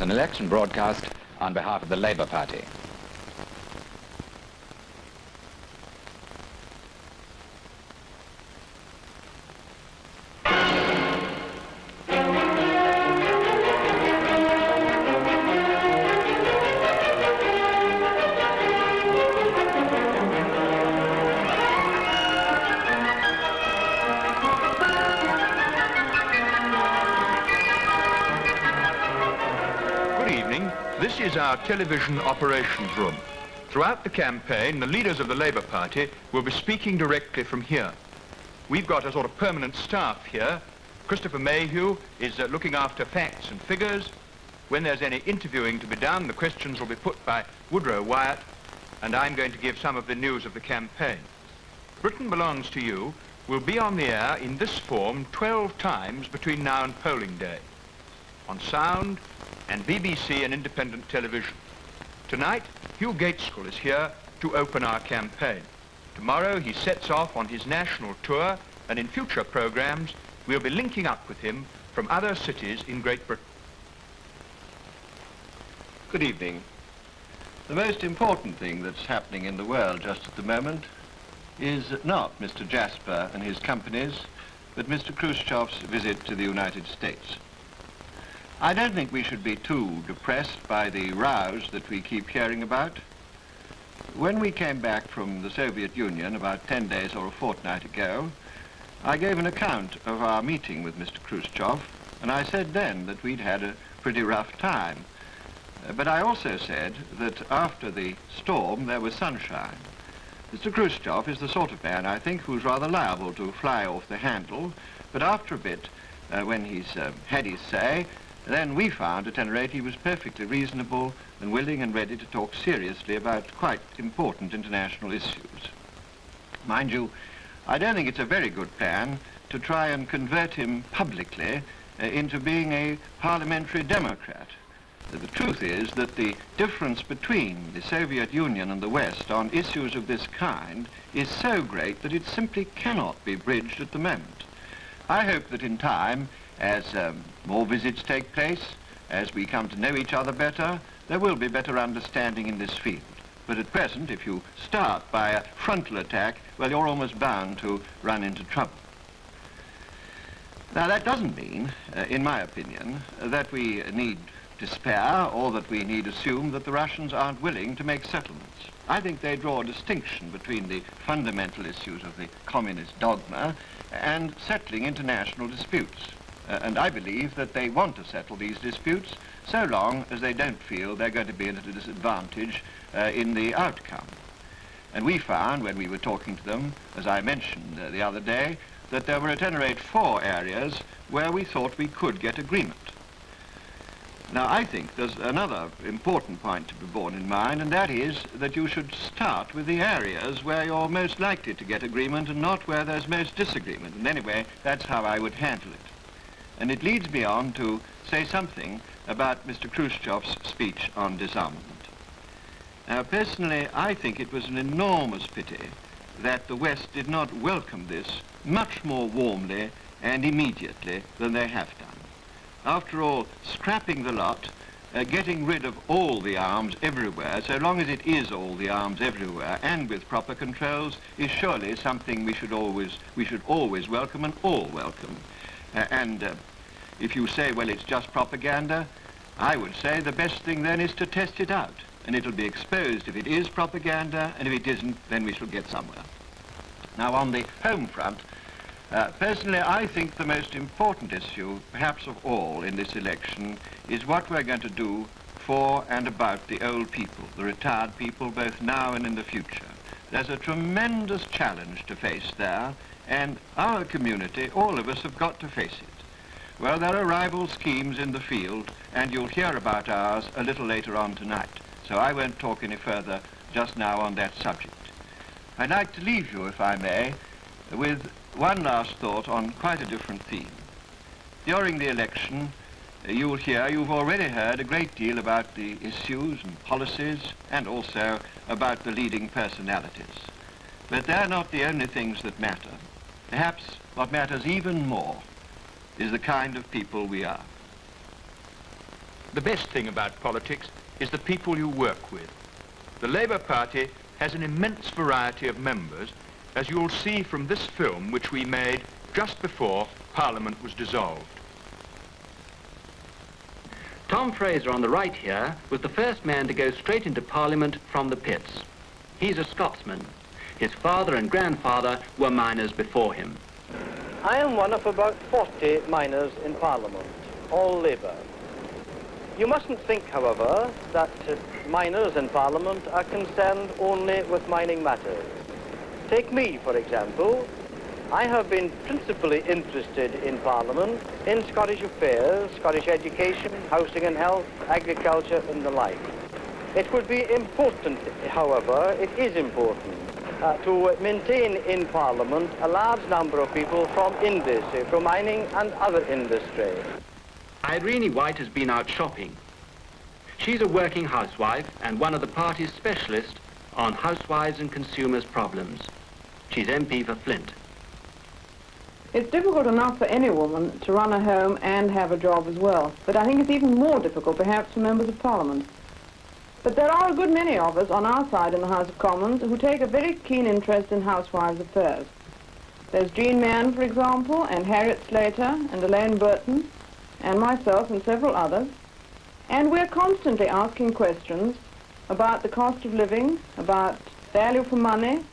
An election broadcast on behalf of the Labour Party. This is our television operations room. Throughout the campaign, the leaders of the Labour Party will be speaking directly from here. We've got a sort of permanent staff here. Christopher Mayhew is looking after facts and figures. When there's any interviewing to be done, the questions will be put by Woodrow Wyatt, and I'm going to give some of the news of the campaign. Britain Belongs to You will be on the air in this form 12 times between now and polling day, on sound and BBC and independent television. Tonight, Hugh Gaitskell is here to open our campaign. Tomorrow, he sets off on his national tour, and in future programs, we'll be linking up with him from other cities in Great Britain. Good evening. The most important thing that's happening in the world just at the moment is not Mr. Jasper and his companies, but Mr. Khrushchev's visit to the United States. I don't think we should be too depressed by the rows that we keep hearing about. When we came back from the Soviet Union about 10 days or a fortnight ago, I gave an account of our meeting with Mr. Khrushchev, and I said then that we'd had a pretty rough time. But I also said that after the storm there was sunshine. Mr. Khrushchev is the sort of man, I think, who's rather liable to fly off the handle, but after a bit, when he's had his say, then we found at any rate he was perfectly reasonable and willing and ready to talk seriously about quite important international issues. Mind you, I don't think it's a very good plan to try and convert him publicly into being a parliamentary democrat. The truth is that the difference between the Soviet Union and the West on issues of this kind is so great that it simply cannot be bridged at the moment. I hope that in time, as more visits take place, as we come to know each other better, there will be better understanding in this field. But at present, if you start by a frontal attack, well, you're almost bound to run into trouble. Now, that doesn't mean, in my opinion, that we need despair or that we need assume that the Russians aren't willing to make settlements. I think they draw a distinction between the fundamental issues of the communist dogma and settling international disputes. And I believe that they want to settle these disputes so long as they don't feel they're going to be at a disadvantage in the outcome. And we found, when we were talking to them, as I mentioned the other day, that there were at any rate 4 areas where we thought we could get agreement. Now, I think there's another important point to be borne in mind, and that is that you should start with the areas where you're most likely to get agreement and not where there's most disagreement. And anyway, that's how I would handle it. And it leads me on to say something about Mr. Khrushchev's speech on disarmament. Now, personally, I think it was an enormous pity that the West did not welcome this much more warmly and immediately than they have done. After all, scrapping the lot, getting rid of all the arms everywhere, so long as it is all the arms everywhere and with proper controls, is surely something we should always welcome and all welcome. If you say, well, it's just propaganda, I would say the best thing then is to test it out. And it'll be exposed if it is propaganda, and if it isn't, then we shall get somewhere. Now, on the home front, personally, I think the most important issue, perhaps of all in this election, is what we're going to do for and about the old people, the retired people, both now and in the future. There's a tremendous challenge to face there, and our community, all of us, have got to face it. Well, there are rival schemes in the field, and you'll hear about ours a little later on tonight, so I won't talk any further just now on that subject. I'd like to leave you, if I may, with one last thought on quite a different theme. During the election, you've already heard a great deal about the issues and policies, and also about the leading personalities. But they're not the only things that matter. Perhaps what matters even more is the kind of people we are. The best thing about politics is the people you work with. The Labour Party has an immense variety of members, as you'll see from this film which we made just before Parliament was dissolved. Tom Fraser on the right here was the first man to go straight into Parliament from the pits. He's a Scotsman. His father and grandfather were miners before him. I am one of about 40 miners in Parliament, all Labour. You mustn't think, however, that miners in Parliament are concerned only with mining matters. Take me, for example. I have been principally interested in Parliament in Scottish affairs, Scottish education, housing and health, agriculture and the like. It would be important, however, it is important, to maintain in Parliament a large number of people from industry, from mining and other industry. Irene White has been out shopping. She's a working housewife and one of the party's specialists on housewives and consumers' problems. She's MP for Flint. It's difficult enough for any woman to run a home and have a job as well, but I think it's even more difficult perhaps for members of Parliament. But there are a good many of us on our side in the House of Commons who take a very keen interest in housewives' affairs. There's Jean Mann, for example, and Harriet Slater, and Elaine Burton, and myself and several others. And we're constantly asking questions about the cost of living, about value for money,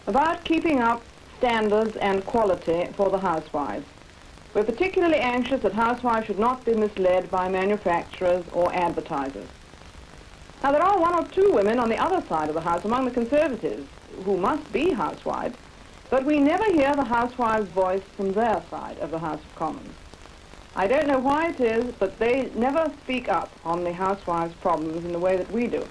about keeping up standards and quality for the housewives. We're particularly anxious that housewives should not be misled by manufacturers or advertisers. Now, there are one or two women on the other side of the House, among the Conservatives, who must be housewives, but we never hear the housewives' voice from their side of the House of Commons. I don't know why it is, but they never speak up on the housewives' problems in the way that we do.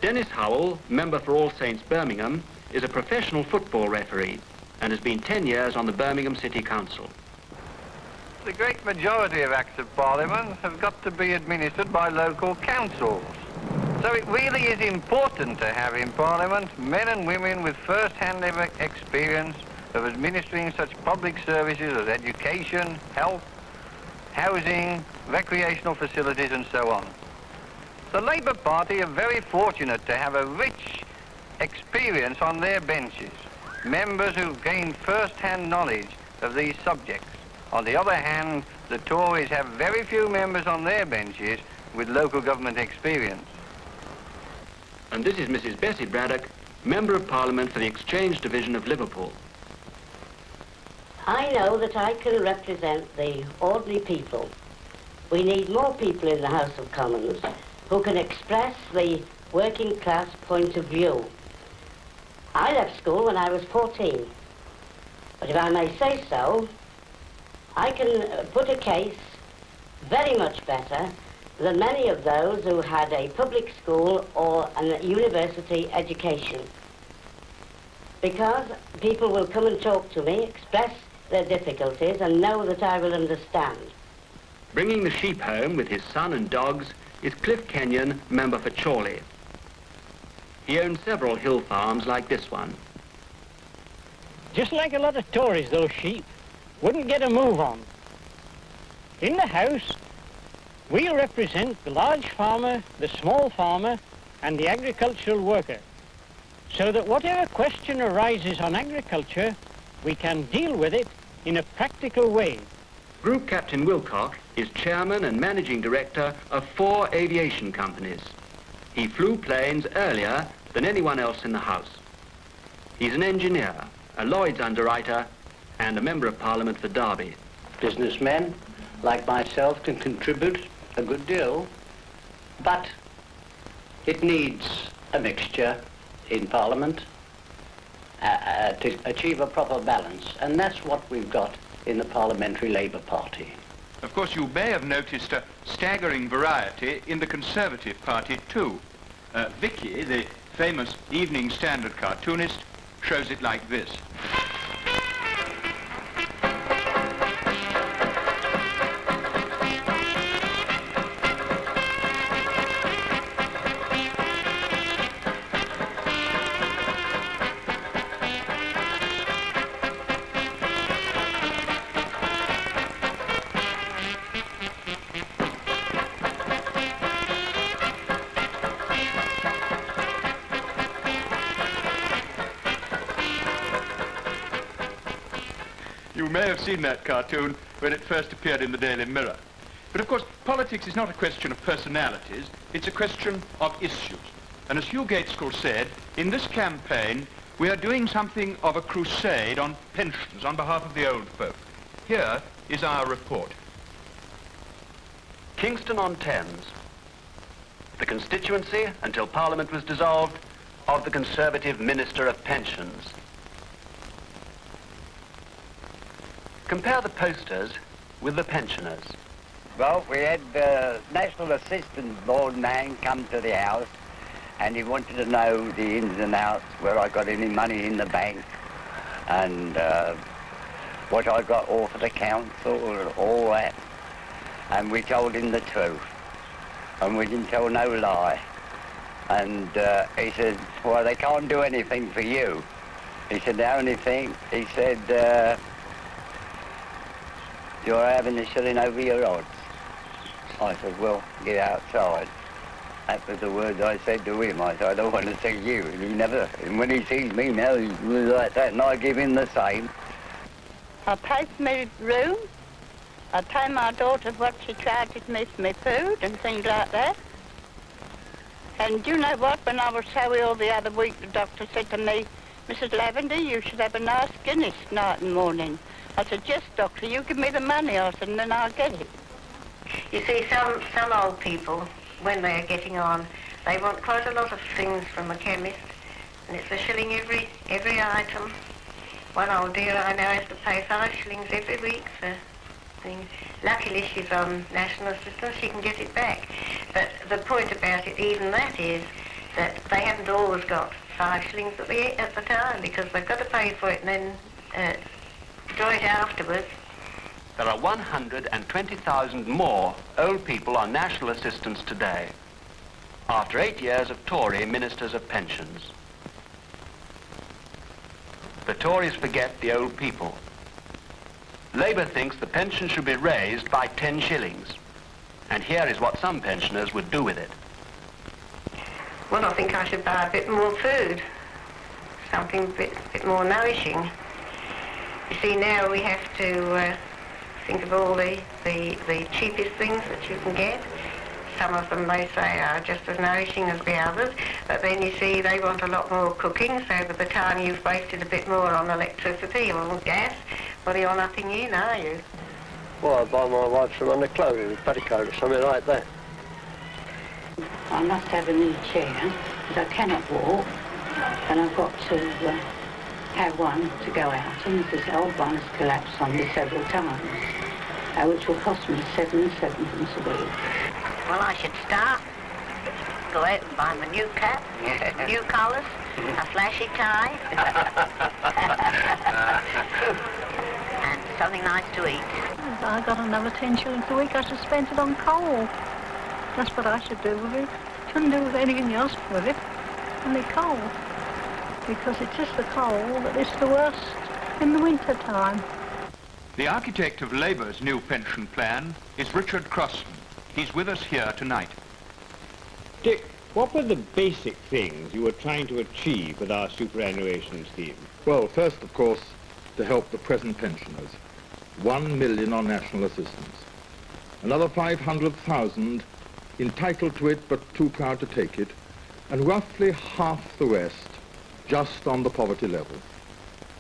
Dennis Howell, member for All Saints Birmingham, is a professional football referee and has been 10 years on the Birmingham City Council. The great majority of Acts of Parliament have got to be administered by local councils. So it really is important to have in Parliament men and women with first-hand experience of administering such public services as education, health, housing, recreational facilities and so on. The Labour Party are very fortunate to have a rich experience on their benches, members who've gained first-hand knowledge of these subjects. On the other hand, the Tories have very few members on their benches with local government experience. And this is Mrs. Bessie Braddock, Member of Parliament for the Exchange Division of Liverpool. I know that I can represent the ordinary people. We need more people in the House of Commons who can express the working class point of view. I left school when I was 14, but if I may say so, I can put a case very much better than many of those who had a public school or a university education. Because people will come and talk to me, express their difficulties and know that I will understand. Bringing the sheep home with his son and dogs is Cliff Kenyon, member for Chorley. He owns several hill farms like this one. Just like a lot of Tories, those sheep wouldn't get a move on. In the House, we represent the large farmer, the small farmer, and the agricultural worker, so that whatever question arises on agriculture, we can deal with it in a practical way. Group Captain Wilcock is chairman and managing director of 4 aviation companies. He flew planes earlier than anyone else in the House. He's an engineer, a Lloyd's underwriter, and a member of Parliament for Derby. Businessmen, like myself, can contribute a good deal, but it needs a mixture in Parliament to achieve a proper balance, and that's what we've got in the Parliamentary Labour Party. Of course, you may have noticed a staggering variety in the Conservative Party too. Vicky, the famous Evening Standard cartoonist, shows it like this. You may have seen that cartoon when it first appeared in the Daily Mirror. But of course, politics is not a question of personalities, it's a question of issues. And as Hugh Gaitskell said, in this campaign, we are doing something of a crusade on pensions on behalf of the old folk. Here is our report. Kingston-on-Thames, the constituency, until Parliament was dissolved, of the Conservative Minister of Pensions. Compare the posters with the pensioners. Well, we had the National Assistance Board man come to the house and he wanted to know the ins and outs, where I got any money in the bank and what I got off of the council and all that. And we told him the truth. And we didn't tell no lie. And he said, well, they can't do anything for you. He said, the only thing, he said, you're having a shilling over your odds. I said, well, get outside. That was the words I said to him. I said, I don't want to see you. And he never, and when he sees me now, he was like that, and I give him the same. I pay for my room. I pay my daughter what she charges me for my food and things like that. And you know what? When I was so ill the other week, the doctor said to me, Mrs. Lavender, you should have a nice Guinness night and morning. I said, yes, doctor, you give me the money. I said, and then I'll get it. You see, some old people, when they are getting on, they want quite a lot of things from a chemist, and it's a shilling every item. One old dear I know has to pay 5 shillings every week for things. Luckily she's on national assistance, she can get it back. But the point about it, even that, is that they haven't always got 5 shillings at the time, because they've got to pay for it and then draw it afterwards. There are 120,000 more old people on national assistance today, after 8 years of Tory ministers of pensions. The Tories forget the old people. Labour thinks the pension should be raised by 10 shillings. And here is what some pensioners would do with it. Well, I think I should buy a bit more food, something a bit more nourishing. You see, now we have to think of all the cheapest things that you can get. Some of them, they say, are just as nourishing as the others, but then you see they want a lot more cooking, so by the time you've wasted a bit more on electricity or gas, well, you're nothing in, are you? Well, I buy my wife some underclothing, a petticoat or something like that. I must have a new chair, because I cannot walk, and I've got to have one to go out, and this old one has collapsed on me several times, which will cost me 7 7 a week. Well, I should start, go out and buy my new cap, new collars, a flashy tie, and something nice to eat. If I got another 10 shillings a week, I should spend it on coal. That's what I should do with it. Couldn't do with anything else with it, only coal. Because it's just the coal that is the worst in the winter time. The architect of Labour's new pension plan is Richard Crossan. He's with us here tonight. Dick, what were the basic things you were trying to achieve with our superannuation scheme? Well, first, of course, to help the present pensioners. 1 million on national assistance. Another 500,000 entitled to it but too proud to take it. And roughly half the rest just on the poverty level.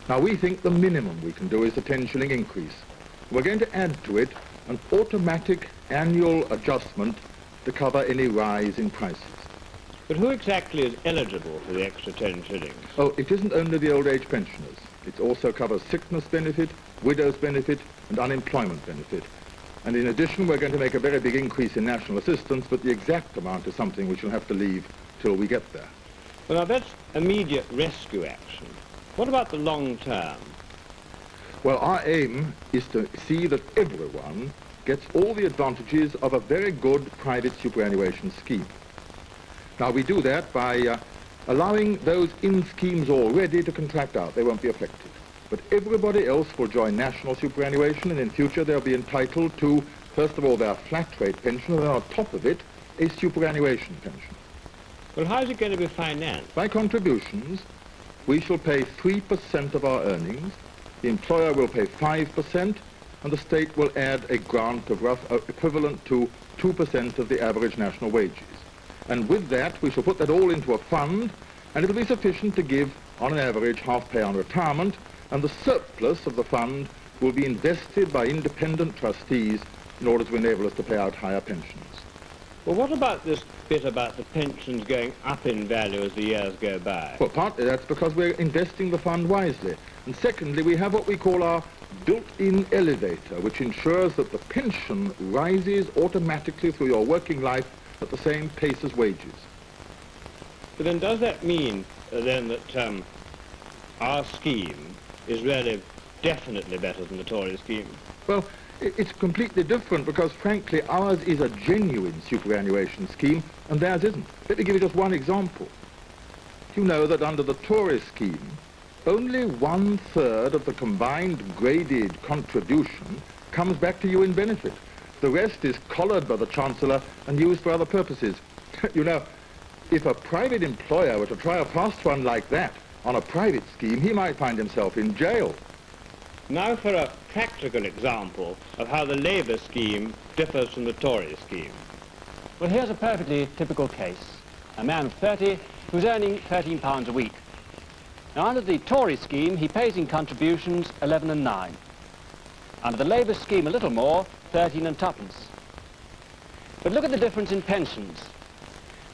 Now, we think the minimum we can do is a 10 shilling increase. We're going to add to it an automatic annual adjustment to cover any rise in prices. But who exactly is eligible for the extra 10 shillings? Oh, it isn't only the old age pensioners. It also covers sickness benefit, widow's benefit, and unemployment benefit. And in addition, we're going to make a very big increase in national assistance, but the exact amount is something we shall have to leave till we get there. Well, now that's immediate rescue action. What about the long term? Well, our aim is to see that everyone gets all the advantages of a very good private superannuation scheme. Now, we do that by allowing those in schemes already to contract out. They won't be affected. But everybody else will join national superannuation, and in future they'll be entitled to, first of all, their flat rate pension, and then on top of it, a superannuation pension. Well, how's it going to be financed? By contributions. We shall pay 3% of our earnings, the employer will pay 5%, and the state will add a grant of equivalent to 2% of the average national wages. And with that, we shall put that all into a fund, and it'll be sufficient to give, on an average, half pay on retirement, and the surplus of the fund will be invested by independent trustees in order to enable us to pay out higher pensions. Well, what about this bit about the pensions going up in value as the years go by? Well, partly that's because we're investing the fund wisely. And secondly, we have what we call our built-in elevator, which ensures that the pension rises automatically through your working life at the same pace as wages. But then does that mean, then, that our scheme is really definitely better than the Tory scheme? Well, it's completely different because, frankly, ours is a genuine superannuation scheme and theirs isn't. Let me give you just one example. You know that under the Tory scheme, only 1/3 of the combined graded contribution comes back to you in benefit. The rest is collared by the Chancellor and used for other purposes. You know, if a private employer were to try a fast one like that on a private scheme, he might find himself in jail. Now for a practical example of how the Labour scheme differs from the Tory scheme. Well, here's a perfectly typical case. A man of 30 who's earning £13 a week. Now, under the Tory scheme, he pays in contributions 11 and 9. Under the Labour scheme, a little more, 13 and 2pence. But look at the difference in pensions.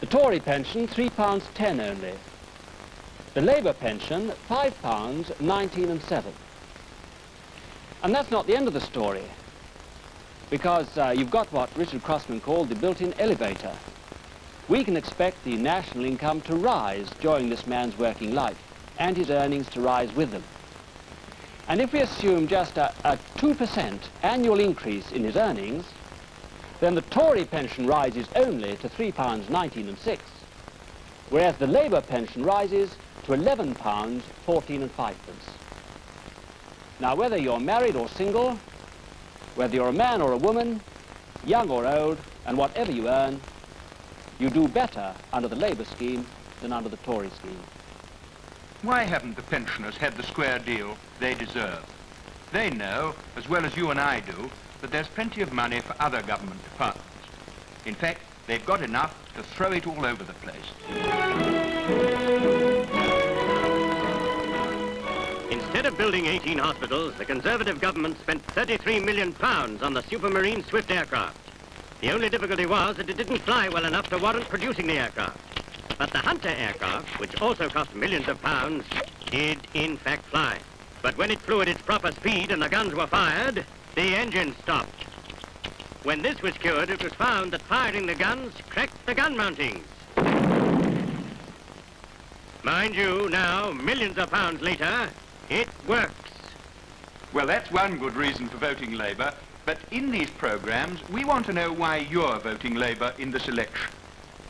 The Tory pension, £3.10 only. The Labour pension, £5, 19 and 7. And that's not the end of the story, because you've got what Richard Crossman called the built-in elevator. We can expect the national income to rise during this man's working life, and his earnings to rise with them. And if we assume just a 2% annual increase in his earnings, then the Tory pension rises only to £3, 19 and 6, whereas the Labour pension rises to £11, 14 and 5 pence. Now, whether you're married or single, whether you're a man or a woman, young or old, and whatever you earn, you do better under the Labour scheme than under the Tory scheme. Why haven't the pensioners had the square deal they deserve? They know, as well as you and I do, that there's plenty of money for other government departments. In fact, they've got enough to throw it all over the place. Instead of building 18 hospitals, the Conservative government spent £33 million on the Supermarine Swift aircraft. The only difficulty was that it didn't fly well enough to warrant producing the aircraft. But the Hunter aircraft, which also cost millions of pounds, did in fact fly. But when it flew at its proper speed and the guns were fired, the engine stopped. When this was cured, it was found that firing the guns cracked the gun mountings. Mind you, now, millions of pounds later, it works. Well, that's one good reason for voting Labour, but in these programmes, we want to know why you're voting Labour in this election.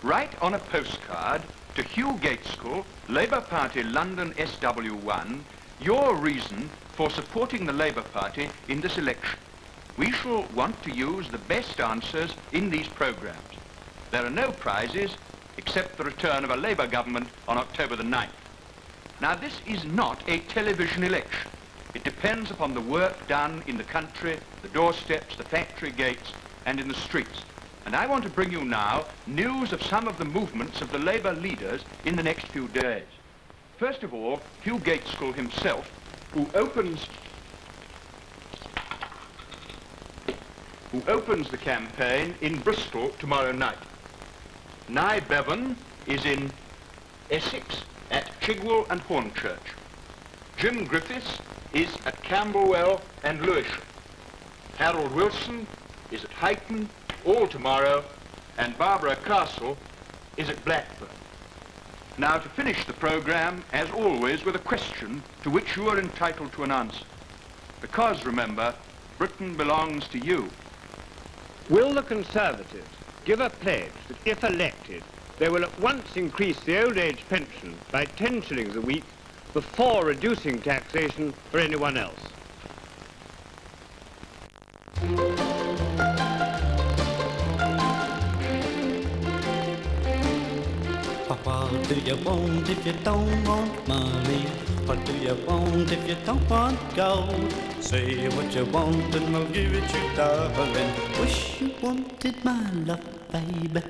Write on a postcard to Hugh Gaitskell, Labour Party, London SW1, your reason for supporting the Labour Party in this election. We shall want to use the best answers in these programmes. There are no prizes except the return of a Labour government on October the 9th. Now, this is not a television election. It depends upon the work done in the country, the doorsteps, the factory gates, and in the streets. And I want to bring you now news of some of the movements of the Labour leaders in the next few days. First of all, Hugh Gaitskell himself, who opens the campaign in Bristol tomorrow night. Nye Bevan is in Essex at Chigwell and Hornchurch. Jim Griffiths is at Camberwell and Lewisham. Harold Wilson is at Huyton, all tomorrow, and Barbara Castle is at Blackburn. Now, to finish the programme, as always, with a question to which you are entitled to an answer. Because, remember, Britain belongs to you. Will the Conservatives give a pledge that if elected, they will at once increase the old age pension by 10 shillings a week before reducing taxation for anyone else? Papa What do you want if you don't want money? What do you want if you don't want gold? Say what you want and I'll give it you double. And wish you wanted my love, baby.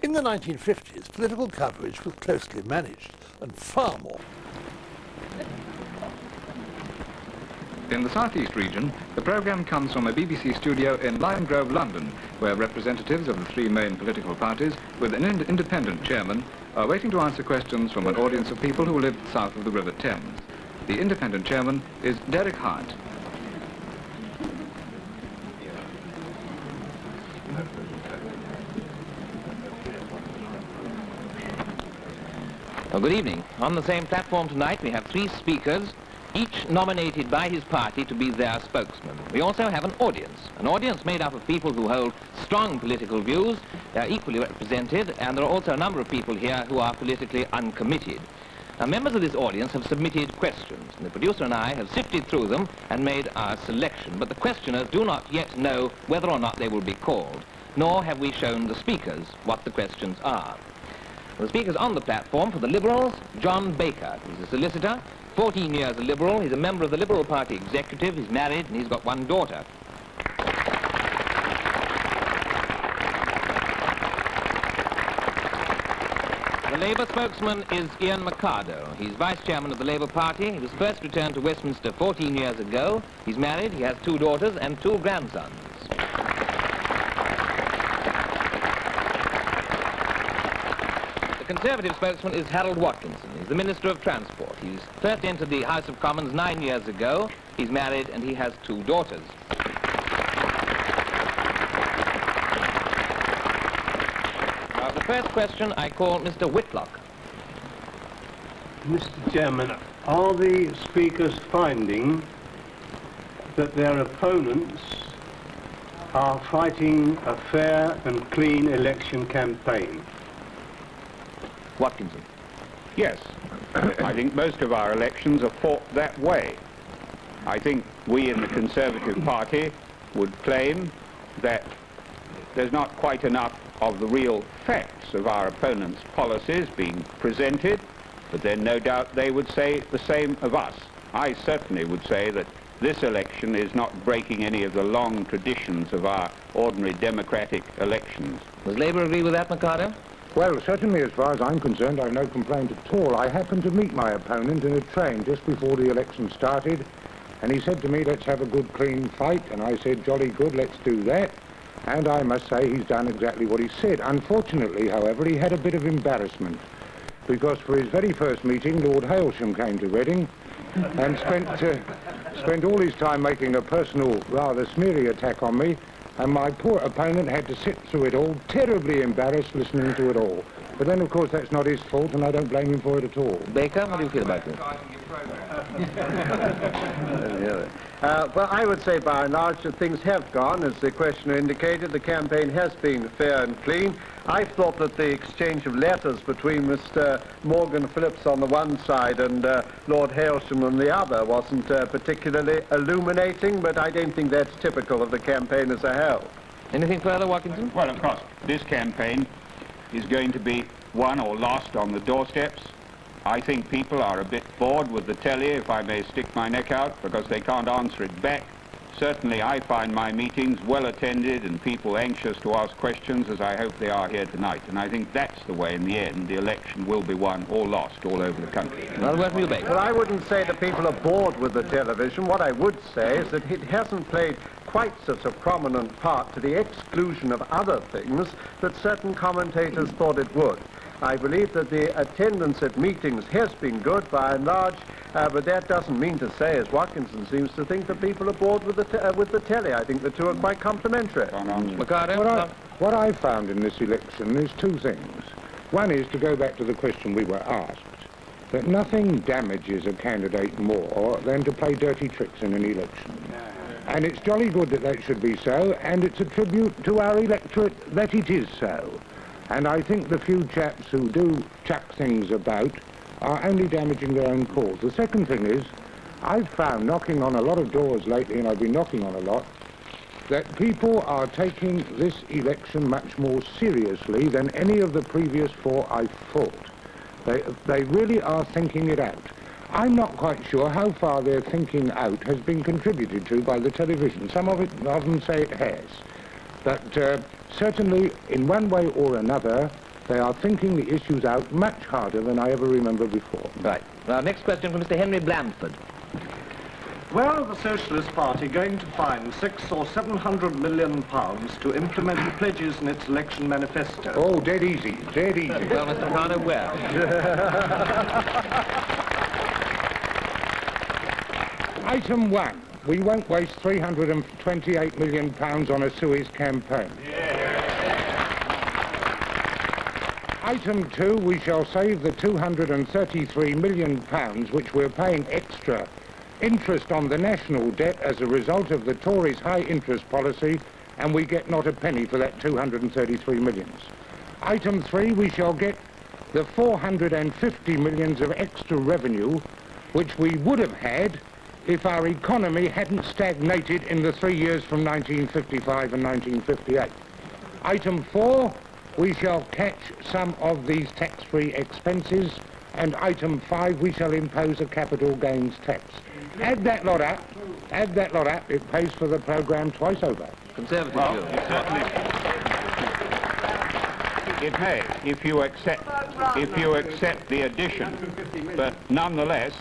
In the 1950s, political coverage was closely managed and far more. In the Southeast region, the programme comes from a BBC studio in Lime Grove, London, where representatives of the three main political parties, with an independent chairman, are waiting to answer questions from an audience of people who live south of the River Thames. The independent chairman is Derek Hart. Well, good evening. On the same platform tonight we have three speakers, each nominated by his party to be their spokesman. We also have an audience made up of people who hold strong political views. They're equally represented, and there are also a number of people here who are politically uncommitted. Now, members of this audience have submitted questions, and the producer and I have sifted through them and made our selection, but the questioners do not yet know whether or not they will be called, nor have we shown the speakers what the questions are. The speaker's on the platform for the Liberals, John Baker. He's a solicitor, 14 years a Liberal. He's a member of the Liberal Party executive. He's married and he's got one daughter. The Labour spokesman is Ian Mercado. He's vice chairman of the Labour Party. He was first returned to Westminster 14 years ago. He's married, he has 2 daughters and 2 grandsons. The Conservative spokesman is Harold Watkinson. He's the Minister of Transport. He's first entered the House of Commons 9 years ago. He's married and he has 2 daughters. Now, the first question I call Mr. Whitlock. Mr. Chairman, are the speakers finding that their opponents are fighting a fair and clean election campaign? Watkinson. Yes, I think most of our elections are fought that way. I think we in the Conservative Party would claim that there's not quite enough of the real facts of our opponents' policies being presented, but then no doubt they would say the same of us. I certainly would say that this election is not breaking any of the long traditions of our ordinary democratic elections. Does Labour agree with that, Mercado? Well, certainly as far as I'm concerned, I've no complaint at all. I happened to meet my opponent in a train just before the election started, and he said to me, let's have a good, clean fight, and I said, jolly good, let's do that. And I must say he's done exactly what he said. Unfortunately, however, he had a bit of embarrassment, because for his very first meeting, Lord Hailsham came to Reading and spent all his time making a personal, rather smeary attack on me, and my poor opponent had to sit through it all, terribly embarrassed listening to it all. But then, of course, that's not his fault, and I don't blame him for it at all. Baker, how do you feel about this? Well, I would say by and large that things have gone, as the questioner indicated. The campaign has been fair and clean. I thought that the exchange of letters between Mr. Morgan Phillips on the one side and Lord Hailsham on the other wasn't particularly illuminating, but I don't think that's typical of the campaign as a whole. Anything further, Watkinson? Well, of course, this campaign is going to be won or lost on the doorsteps. I think people are a bit bored with the telly, if I may stick my neck out, because they can't answer it back. Certainly I find my meetings well attended and people anxious to ask questions, as I hope they are here tonight. And I think that's the way, in the end, the election will be won or lost all over the country. Well, I wouldn't say that people are bored with the television. What I would say is that it hasn't played quite such a prominent part, to the exclusion of other things, that certain commentators thought it would. I believe that the attendance at meetings has been good by and large, but that doesn't mean to say, as Watkinson seems to think, that people are bored with the telly. I think the two are quite complementary. What I found in this election is 2 things. One is, to go back to the question we were asked, that nothing damages a candidate more than to play dirty tricks in an election. And it's jolly good that that should be so, and it's a tribute to our electorate that it is so. And I think the few chaps who do chuck things about are only damaging their own cause. The second thing is, I've found knocking on a lot of doors lately, and I've been knocking on a lot, that people are taking this election much more seriously than any of the previous 4 I fought. They really are thinking it out. I'm not quite sure how far their thinking out has been contributed to by the television. Some of them say it has. But certainly, in one way or another, they are thinking the issues out much harder than I ever remember before. Right. Now, next question from Mr. Henry Blandford. Where are the Socialist Party going to find £600 or £700 million to implement the pledges in its election manifesto? Oh, dead easy, dead easy. Well, Mr. Ricardo, where? Item 1. We won't waste £328 million on a Suez campaign. Item 2. We shall save the £233 million which we're paying extra interest on the national debt as a result of the Tories' high interest policy, and we get not a penny for that 233 million. Item 3. We shall get the 450 million of extra revenue which we would have had if our economy hadn't stagnated in the 3 years from 1955 and 1958. Item 4, we shall catch some of these tax-free expenses, and item 5, we shall impose a capital gains tax. Add that lot up, it pays for the programme twice over. Conservative well, view. It may, if you accept the addition, but nonetheless,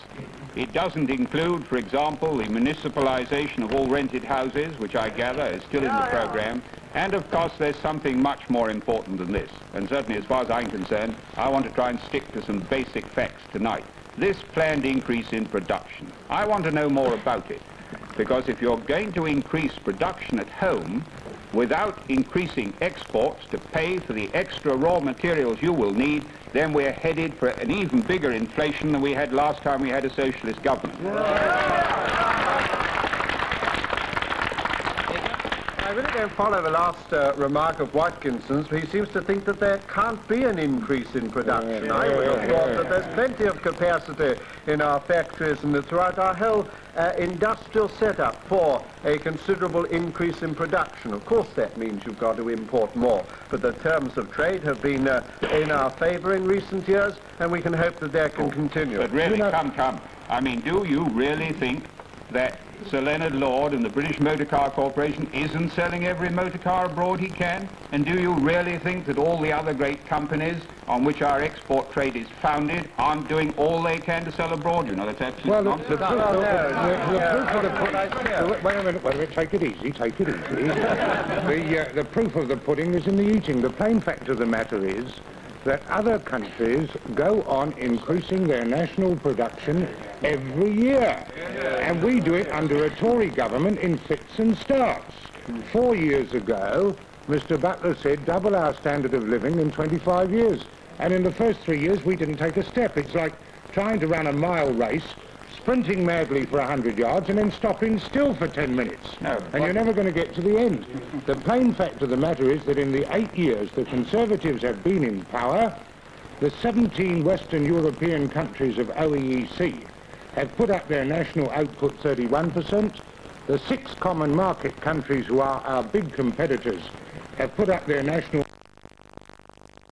it doesn't include, for example, the municipalisation of all rented houses, which I gather is still in the programme. And, of course, there's something much more important than this. And certainly, as far as I'm concerned, I want to try and stick to some basic facts tonight. This planned increase in production, I want to know more about it. Because if you're going to increase production at home without increasing exports to pay for the extra raw materials you will need, then we're headed for an even bigger inflation than we had last time we had a socialist government. I really don't follow the last remark of Watkinson's, but he seems to think that there can't be an increase in production. I would have thought that there's plenty of capacity in our factories and throughout our whole industrial setup for a considerable increase in production. Of course, that means you've got to import more, but the terms of trade have been in our favour in recent years, and we can hope that that can continue. But really, come. I mean, do you really think that Sir Leonard Lord and the British Motor Car Corporation isn't selling every motor car abroad he can? And do you really think that all the other great companies on which our export trade is founded aren't doing all they can to sell abroad? You know, that's absolutely nonsense. The wait a minute, take it easy. The proof of the pudding is in the eating. The plain fact of the matter is that other countries go on increasing their national production every year. And we do it under a Tory government in fits and starts. 4 years ago, Mr. Butler said double our standard of living in 25 years. And in the first 3 years, we didn't take a step. It's like trying to run a mile race, sprinting madly for 100 yards and then stopping still for 10 minutes. And you're never going to get to the end. The plain fact of the matter is that in the 8 years the Conservatives have been in power, the 17 Western European countries of OEEC have put up their national output 31%. The 6 common market countries who are our big competitors have put up their national